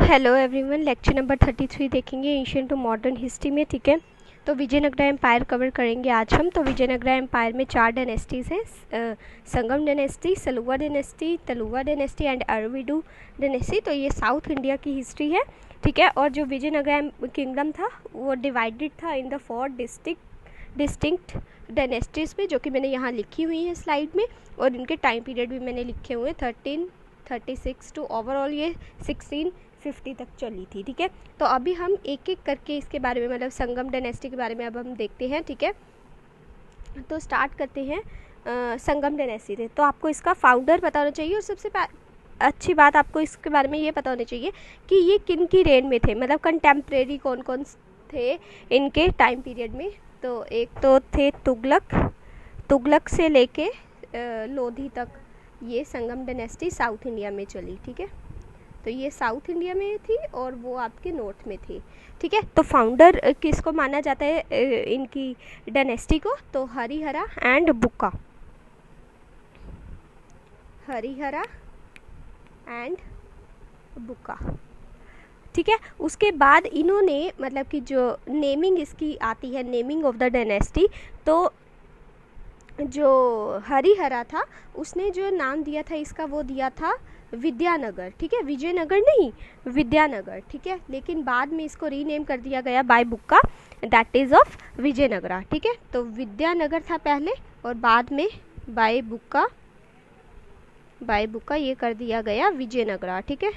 Hello everyone, lecture number 33 देखेंगे ancient to modern history में। ठीक है, तो विजयनगरा एम्पायर कवर करेंगे आज हम। तो विजयनगरा एम्पायर में 4 डायनेस्टीज़ हैं, Sangam dynasty, Saluva dynasty, Tuluva dynasty and Aravidu dynasty. तो ये साउथ इंडिया की हिस्ट्री है। ठीक है, और जो विजयनगरा किंगडम था वो डिवाइडेड था इन द 4 डिस्टिंक्ट डायनेस्टीज़ में, जो कि मैंने यहाँ लिखी हुई है स्लाइड में, और इनके टाइम पीरियड भी मैंने लिखे हुए हैं 1336 टू ओवरऑल ये 1650 तक चली थी। ठीक है, तो अभी हम एक एक करके इसके बारे में, मतलब संगम डायनेस्टी के बारे में अब हम देखते हैं। ठीक है, तो स्टार्ट करते हैं संगम डायनेस्टी से। तो आपको इसका फाउंडर पता होना चाहिए, और सबसे अच्छी बात आपको इसके बारे में ये पता होना चाहिए कि ये किन की रेन में थे, मतलब कंटेम्प्रेरी कौन कौन थे इनके टाइम पीरियड में। तो एक तो थे तुगलक से लेके लोधी तक ये संगम डायनेस्टी साउथ इंडिया में चली। ठीक है, तो ये साउथ इंडिया में थी और वो आपके नॉर्थ में थी। ठीक है, तो फाउंडर किसको माना जाता है इनकी डायनेस्टी को? तो हरिहरा एंड बुक्का, हरिहरा एंड बुक्का। ठीक है, उसके बाद इन्होंने, मतलब कि जो नेमिंग इसकी आती है, नेमिंग ऑफ द डायनेस्टी, तो जो हरिहरा था उसने जो नाम दिया था इसका, वो दिया था विद्यानगर। ठीक है, विजयनगर नहीं, विद्यानगर। ठीक है, लेकिन बाद में इसको रीनेम कर दिया गया by Bukka, that is of Vijayanagara. ठीक है, तो विद्यानगर था पहले और बाद में बाय बुक्का ये कर दिया गया विजयनगरा। ठीक है,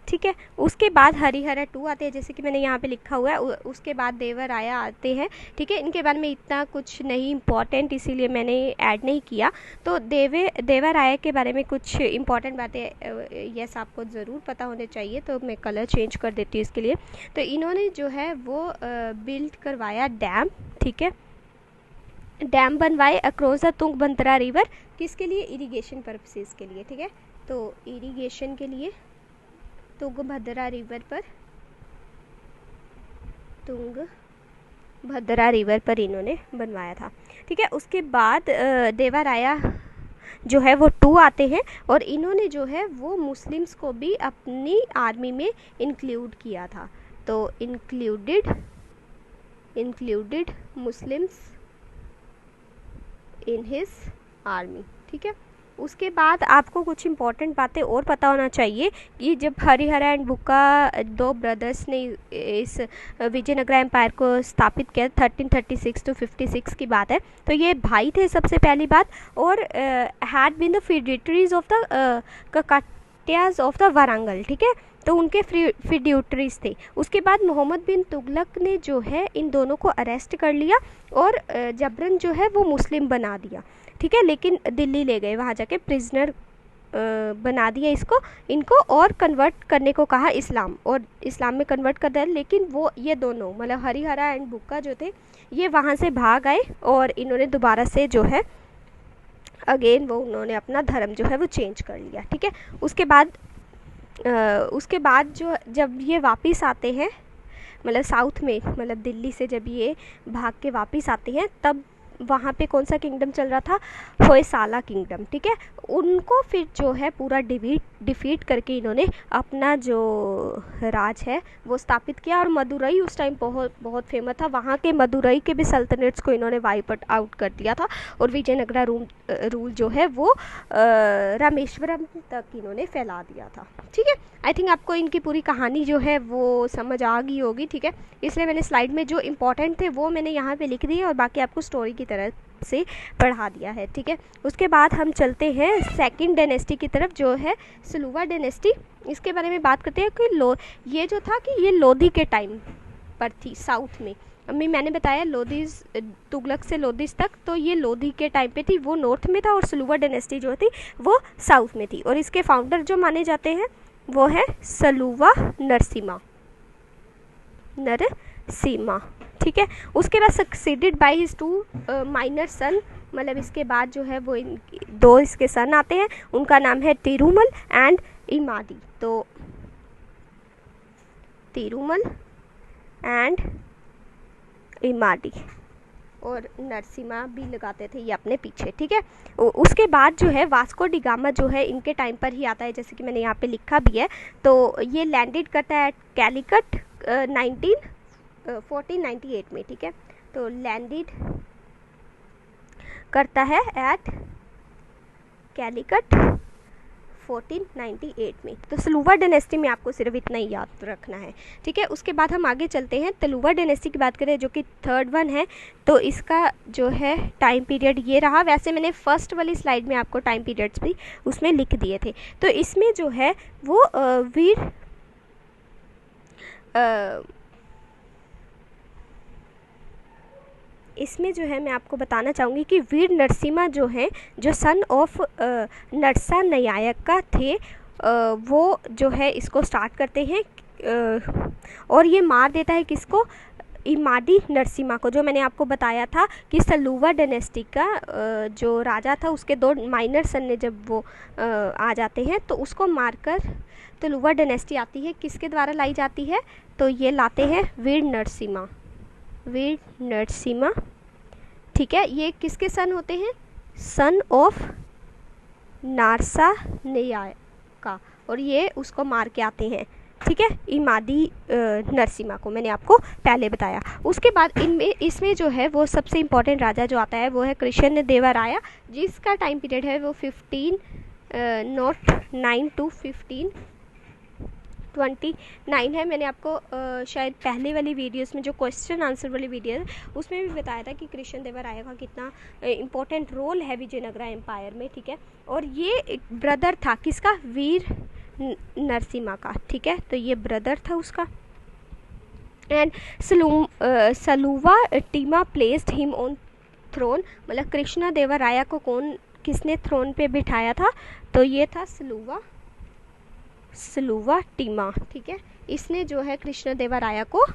ठीक है, उसके बाद हरिहरा 2 आते हैं, जैसे कि मैंने यहाँ पे लिखा हुआ है। उसके बाद देवराया आते हैं। ठीक है, इनके बारे में इतना कुछ नहीं इम्पॉर्टेंट, इसीलिए मैंने ऐड नहीं किया। तो देवराया के बारे में कुछ इम्पॉर्टेंट बातें यस आपको ज़रूर पता होने चाहिए, तो मैं कलर चेंज कर देती हूँ इसके लिए। तो इन्होंने जो है वो बिल्ड करवाया डैम। ठीक है, डैम बनवाए अक्रॉस द तुंगभद्रा रिवर, किसके लिए? इरिगेशन पर्पसेस के लिए। ठीक है, तो इरिगेशन के लिए तुंगभद्रा रिवर पर इन्होंने बनवाया था। ठीक है, उसके बाद देवराया जो है वो 2 आते हैं, और इन्होंने जो है वो मुस्लिम्स को भी अपनी आर्मी में इंक्लूड किया था। तो included Muslims in his army. ठीक है, उसके बाद आपको कुछ इम्पॉर्टेंट बातें और पता होना चाहिए कि जब हरिहरा एंड बुक्का 2 ब्रदर्स ने इस विजयनगरा एम्पायर को स्थापित किया, 1336 टू 56 की बात है, तो ये भाई थे सबसे पहली बात, और had been the feudatories of the Kakatiyas of the Warangal. ठीक है, तो उनके फिड्यूटरीज थे। उसके बाद मोहम्मद बिन तुगलक ने जो है इन दोनों को अरेस्ट कर लिया और जबरन जो है वो मुस्लिम बना दिया। ठीक है, लेकिन दिल्ली ले गए, वहाँ जाके प्रिजनर बना दिया इनको, और कन्वर्ट करने को कहा इस्लाम, और इस्लाम में कन्वर्ट कर दिया। लेकिन वो ये दोनों, मतलब हरिहरा एंड बुक्का जो थे, ये वहाँ से भाग आए और इन्होंने दोबारा से जो है अगेन वो उन्होंने अपना धर्म जो है वो चेंज कर लिया। ठीक है, उसके बाद जो जब ये वापस आते हैं, मतलब साउथ में, मतलब दिल्ली से जब ये भाग के वापस आते हैं, तब वहाँ पे कौन सा किंगडम चल रहा था? होयसाला किंगडम। ठीक है, उनको फिर जो है पूरा डिफीट करके इन्होंने अपना जो राज है वो स्थापित किया, और मदुरई उस टाइम बहुत फेमस था। वहाँ के मदुरई के भी सल्तनट्स को इन्होंने वाइप आउट कर दिया था, और विजयनगरा रूल जो है वो रामेश्वरम तक इन्होंने फैला दिया था। ठीक है, आई थिंक आपको इनकी पूरी कहानी जो है वो समझ आ गई होगी। ठीक है, इसलिए मैंने स्लाइड में जो इम्पोर्टेंट थे वो मैंने यहाँ पे लिख दिए, और बाकी आपको स्टोरी की तरह से पढ़ा दिया है। ठीक है, उसके बाद हम चलते हैं सेकंड डायनेस्टी की तरफ, जो है सलुवा डायनेस्टी। इसके बारे में बात करते हैं कि ये जो था कि ये लोधी के टाइम पर थी साउथ में। अभी मैंने बताया लोधीज, तुगलक से लोधीज तक, तो ये लोधी के टाइम पे थी, वो नॉर्थ में था, और सलुवा डायनेस्टी जो थी वो साउथ में थी। और इसके फाउंडर जो माने जाते हैं वो है सलुवा नरसिम्हा। ठीक है, उसके बाद सक्सीडेड बाय हिज 2 माइनर सन, मतलब इसके बाद जो है वो 2 इसके सन आते हैं, उनका नाम है तिरुमल एंड इमादी। तो तिरुमल एंड इमादी, और नरसिम्हा भी लगाते थे ये अपने पीछे, ठीक है। उसके बाद जो है वास्को डी गामा जो है इनके टाइम पर ही आता है, जैसे कि मैंने यहाँ पे लिखा भी है। तो ये लैंडेड करता है कैलिकट 1498 में, ठीक है। तो लैंडेड करता है एट कैलिकट 1498 में। तो सलूवा डायनेस्टी में आपको सिर्फ इतना ही याद रखना है, ठीक है। उसके बाद हम आगे चलते हैं, तलुवा डायनेस्टी की बात करें जो कि थर्ड वन है। तो इसका जो है टाइम पीरियड ये रहा। वैसे मैंने फर्स्ट वाली स्लाइड में आपको टाइम पीरियड्स भी उसमें लिख दिए थे। तो इसमें जो है वो वीर इसमें जो है मैं आपको बताना चाहूँगी कि वीर नरसिम्हा जो हैं, जो सन ऑफ नरसा न्यायका थे, वो जो है इसको स्टार्ट करते हैं और ये मार देता है किसको, इमादी नरसिम्हा को। जो मैंने आपको बताया था कि सलूवा डायनेस्टी का जो राजा था उसके 2 माइनर सन ने जब वो आ जाते हैं तो उसको मारकर तलुवा डायनेस्टी आती है। किसके द्वारा लाई जाती है, तो ये लाते हैं वीर नरसिम्हा, ठीक है। ये किसके सन होते हैं, सन ऑफ नारसा न्यायका, और ये उसको मार के आते हैं, ठीक है, इमादी नरसिम्हा को, मैंने आपको पहले बताया। उसके बाद इसमें जो है वो सबसे इम्पोर्टेंट राजा जो आता है वो है कृष्ण देवराया, जिसका टाइम पीरियड है वो 1509 to 1529 है। मैंने आपको शायद पहले वाली वीडियोस में जो क्वेश्चन आंसर वाली वीडियो है उसमें भी बताया था कि कृष्ण देवराया का कितना इम्पोर्टेंट रोल है विजयनगरा एम्पायर में, ठीक है। और ये ब्रदर था किसका, वीर नरसिम्हा का, ठीक है। तो ये ब्रदर था उसका। एंड सलूवा टीमा प्लेस्ड हिम ऑन थ्रोन, मतलब कृष्ण देवराया को किसने थ्रोन पे बिठाया था, तो ये था सलूवा टीमा, ठीक है। इसने जो है कृष्ण देवराया को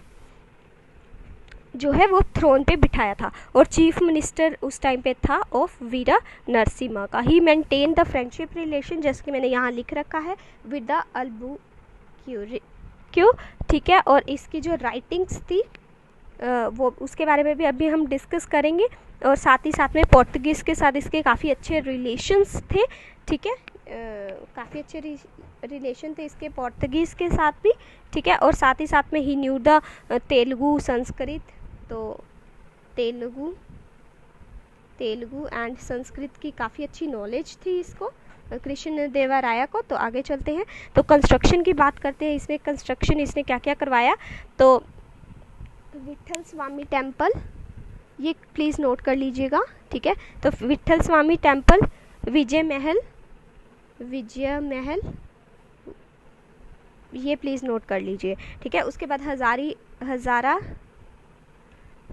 जो है वो थ्रोन पे बिठाया था और चीफ मिनिस्टर उस टाइम पे था ऑफ वीरा नरसिम्हा का। ही मेंटेन द फ्रेंडशिप रिलेशन, जैसे कि मैंने यहाँ लिख रखा है, विद द अल्बुक्यू, ठीक है। और इसकी जो राइटिंग्स थी वो उसके बारे में भी अभी हम डिस्कस करेंगे। और साथ ही साथ में पोर्तुगीज़ के साथ इसके काफ़ी अच्छे रिलेशंस थे, ठीक है। काफ़ी अच्छे रिलेशन थे इसके पोर्तुगीज़ के साथ भी, ठीक है। और साथ ही साथ में ही न्यू द तेलुगु संस्कृत, तो तेलुगु एंड संस्कृत की काफ़ी अच्छी नॉलेज थी इसको, कृष्ण देवराया को। तो आगे चलते हैं, तो कंस्ट्रक्शन की बात करते हैं। इसमें कंस्ट्रक्शन इसने क्या क्या करवाया, तो विठल स्वामी टेम्पल, ये प्लीज़ नोट कर लीजिएगा, ठीक है। तो विठल स्वामी टेम्पल, विजय महल, ये प्लीज़ नोट कर लीजिए, ठीक है। उसके बाद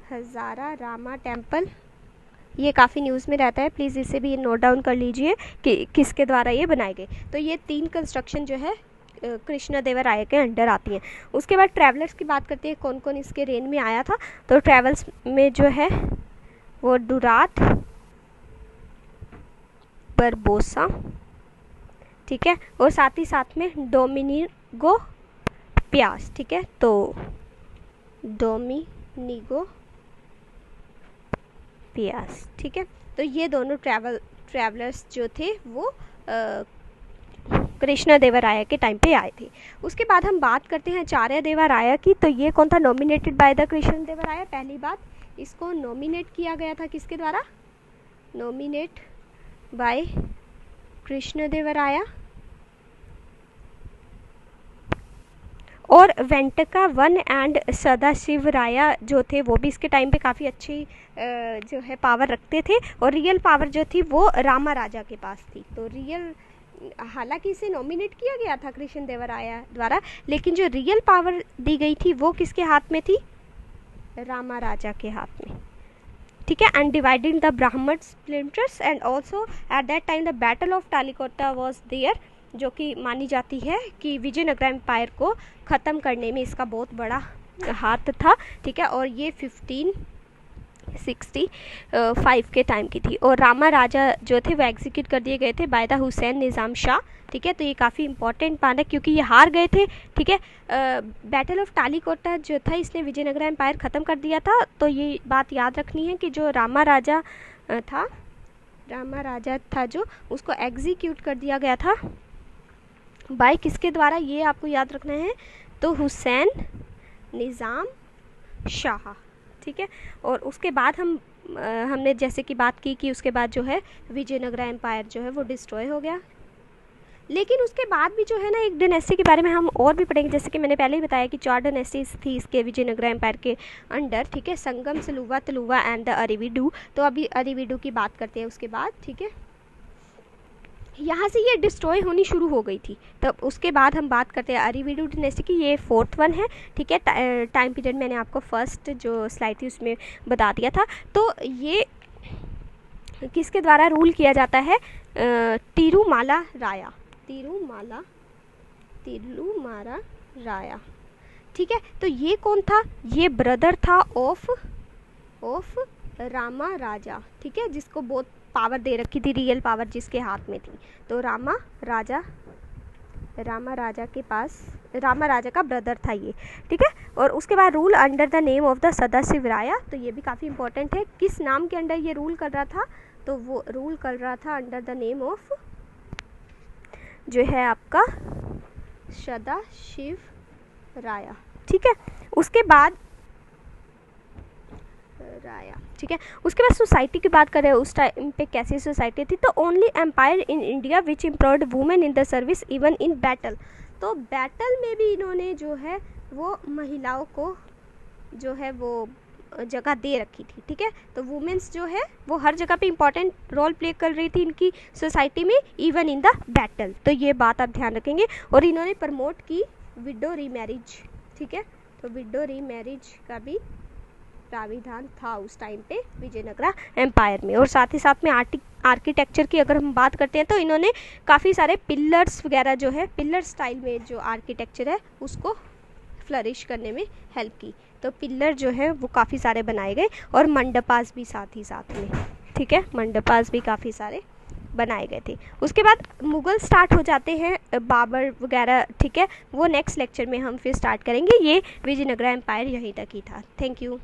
हज़ारा रामा टेम्पल, ये काफ़ी न्यूज़ में रहता है, प्लीज़ इसे भी नोट डाउन कर लीजिए कि किसके द्वारा ये बनाए गए। तो ये 3 कंस्ट्रक्शन जो है कृष्ण देवराया के अंडर आती हैं। उसके बाद ट्रैवलर्स की बात करते हैं, कौन कौन इसके रेन में आया था। तो ट्रैवल्स में जो है वो डुरात बरबोसा, ठीक है। और साथ ही साथ में डोमिनिगो पियास, ठीक है। तो डोमिनिगो पियास, ठीक है। तो ये दोनों ट्रैवलर्स जो थे वो कृष्ण देवराया के टाइम पे आए थे। उसके बाद हम बात करते हैं आचार्य देवराया की। तो ये कौन था, नॉमिनेटेड बाय द कृष्ण देवराया। पहली बात, इसको नॉमिनेट किया गया था किसके द्वारा, नॉमिनेट बाय कृष्ण देवराया। और वेंटका वन एंड सदाशिव राया जो थे वो भी इसके टाइम पे काफ़ी अच्छी जो है पावर रखते थे, और रियल पावर जो थी वो रामा राजा के पास थी। तो रियल, हालांकि इसे नॉमिनेट किया गया था कृष्ण देवराया द्वारा, लेकिन जो रियल पावर दी गई थी वो किसके हाथ में थी, रामा राजा के हाथ में, ठीक है। And dividing the Brahman splinters and also at that time the battle of Talikota was there, जो कि मानी जाती है कि विजयनगरा एम्पायर को ख़त्म करने में इसका बहुत बड़ा हाथ था, ठीक है। और ये 15 1565 के टाइम की थी। और रामा राजा जो थे वो एग्जीक्यूट कर दिए गए थे बाय द हुसैन निज़ाम शाह। ठीक है, तो ये काफ़ी इंपॉर्टेंट पार्ट है क्योंकि ये हार गए थे। ठीक है, बैटल ऑफ टालीकोटा जो था इसने विजयनगर एम्पायर ख़त्म कर दिया था। तो ये बात याद रखनी है कि जो रामा राजा था जो उसको एग्जीक्यूट कर दिया गया था बाय किसके द्वारा, ये आपको याद रखना है, तो हुसैन निज़ाम शाह। ठीक है, और उसके बाद हमने जैसे कि बात की कि उसके बाद जो है विजयनगर एम्पायर जो है वो डिस्ट्रॉय हो गया। लेकिन उसके बाद भी जो है ना एक डायनेस्टी के बारे में हम और भी पढ़ेंगे, जैसे कि मैंने पहले ही बताया कि 4 डायनेस्टीज थी इसके विजयनगर एम्पायर के अंडर। ठीक है, संगम, सलुवा, तलुवा एंड द अरिविडू। तो अभी अरिविडू की बात करते हैं उसके बाद। ठीक है, यहाँ से ये डिस्ट्रॉय होनी शुरू हो गई थी। तब उसके बाद हम बात करते हैं अरिविडू डायनेस्टी की, ये 4th वन है। ठीक है, टाइम पीरियड मैंने आपको फर्स्ट जो स्लाइड थी उसमें बता दिया था। तो ये किसके द्वारा रूल किया जाता है, तिरुमाला राया। ठीक है, तो ये कौन था, ये ब्रदर था ऑफ रामा राजा। ठीक है, जिसको बहुत पावर दे रखी थी, रियल पावर जिसके हाथ में थी। तो रामा राजा का ब्रदर था ये। ठीक है, और उसके बाद rule under the name of the Sadashiv राया। तो ये भी काफ़ी इंपॉर्टेंट है, किस नाम के अंडर ये रूल कर रहा था, तो वो रूल कर रहा था अंडर द नेम ऑफ जो है आपका सदाशिव राया। ठीक है, उसके बाद राया। ठीक है, उसके बाद सोसाइटी की बात करें उस टाइम पे कैसी सोसाइटी थी, तो only empire in India which employed women in the service even in battle. तो बैटल में भी इन्होंने जो है वो महिलाओं को जो है वो जगह दे रखी थी। ठीक है, तो वुमेन्स जो है वो हर जगह पे इंपॉर्टेंट रोल प्ले कर रही थी इनकी सोसाइटी में, इवन इन द बैटल। तो ये बात आप ध्यान रखेंगे। और इन्होंने प्रमोट की विडो रीमैरिज। ठीक है, तो विडो रीमैरिज का भी प्राविधान था उस टाइम पे विजयनगरा एम्पायर में। और साथ ही साथ में आर्किटेक्चर की अगर हम बात करते हैं तो इन्होंने काफ़ी सारे पिलर्स वगैरह जो है पिलर स्टाइल में जो आर्किटेक्चर है उसको फ्लरिश करने में हेल्प की। तो पिलर जो है वो काफ़ी सारे बनाए गए और मंडपास भी साथ ही साथ में। ठीक है, मंडपास भी काफ़ी सारे बनाए गए थे। उसके बाद मुग़ल स्टार्ट हो जाते हैं, बाबर वगैरह। ठीक है, वो नेक्स्ट लेक्चर में हम फिर स्टार्ट करेंगे। ये विजयनगरा एम्पायर यहीं तक ही था। Thank you.